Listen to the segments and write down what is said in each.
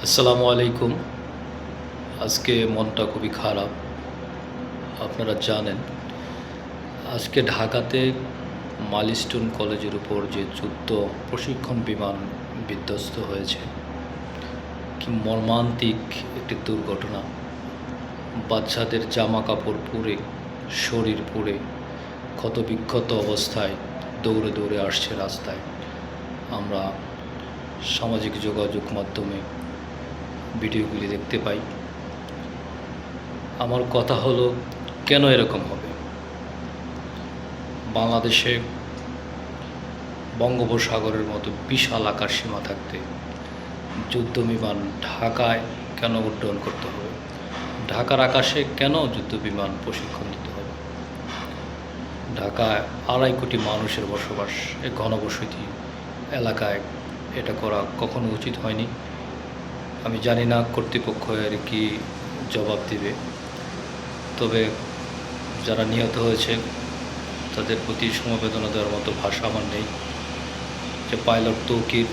আসসালামু আলাইকুম। আজকে মনটা খুবই খারাপ। আপনারা জানেন, আজকে ঢাকাতে মাইলস্টোন কলেজের উপর যে যুদ্ধ প্রশিক্ষণ বিমান বিধ্বস্ত হয়েছে, কি মর্মান্তিক একটি দুর্ঘটনা। বাচ্চাদের জামা কাপড় পুড়ে, শরীর পুড়ে, ক্ষতবিক্ষত অবস্থায় দৌড়ে দৌড়ে আসছে রাস্তায়। আমরা সামাজিক যোগাযোগ মাধ্যমে ভিডিওগুলি দেখতে পাই। আমার কথা হলো, কেন এরকম হবে? বাংলাদেশে বঙ্গোপসাগরের মতো বিশাল আকাশ সীমা থাকতে যুদ্ধবিমান ঢাকায় কেন উড্ডয়ন করতে হবে? ঢাকার আকাশে কেন যুদ্ধবিমান প্রশিক্ষণ দিতে হবে? ঢাকায় ২.৫ কোটি মানুষের বসবাস, এই ঘনবসতি এলাকায় এটা করা কখনো উচিত হয়নি। আমি জানি না কর্তৃপক্ষ এর কি জবাব দিবে। তবে যারা নিহত হয়েছে তাদের প্রতি সমবেদনা দেওয়ার মতো ভাষা আমার নেই। যে পাইলট তৌকির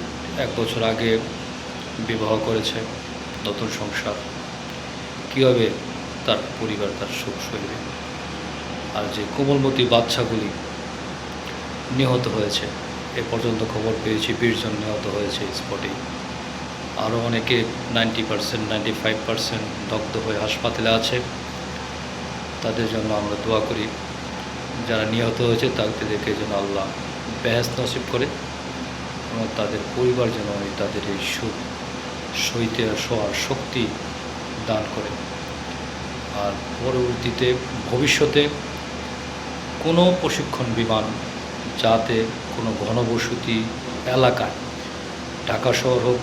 ১ বছর আগে বিবাহ করেছে, নতুন সংসার, কীভাবে তার পরিবার তার সুখ সইবে? আর যে কোমলমতি বাচ্চাগুলি নিহত হয়েছে, এ পর্যন্ত খবর পেয়েছি ২০ জন নিহত হয়েছে স্পটেই। আরও অনেকে 90%, 95% দগ্ধ হয়ে হাসপাতালে আছে। তাদের জন্য আমরা দোয়া করি। যারা নিহত হয়েছে তাদেরকে যেন আল্লাহ বেহেশত নসিব করে এবং তাদের পরিবার যেন তাদের এই সুখ সইতে সওয়ার শক্তি দান করে। আর পরবর্তীতে ভবিষ্যতে কোনো প্রশিক্ষণ বিমান যাতে কোনো ঘনবসতি এলাকায়, ঢাকা শহর হোক,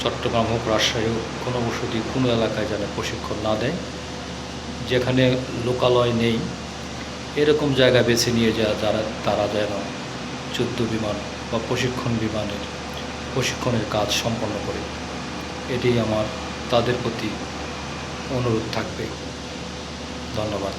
চট্টগ্রাম হোক, রাজশাহী হোক, ঘনবসতি কোনো এলাকায় যেন প্রশিক্ষণ না দেয়, যেখানে লোকালয় নেই এরকম জায়গা বেছে নিয়ে তারা যেন যুদ্ধ বিমান বা প্রশিক্ষণ বিমানের প্রশিক্ষণের কাজ সম্পন্ন করে। এটাই আমার তাদের প্রতি অনুরোধ থাকবে। ধন্যবাদ।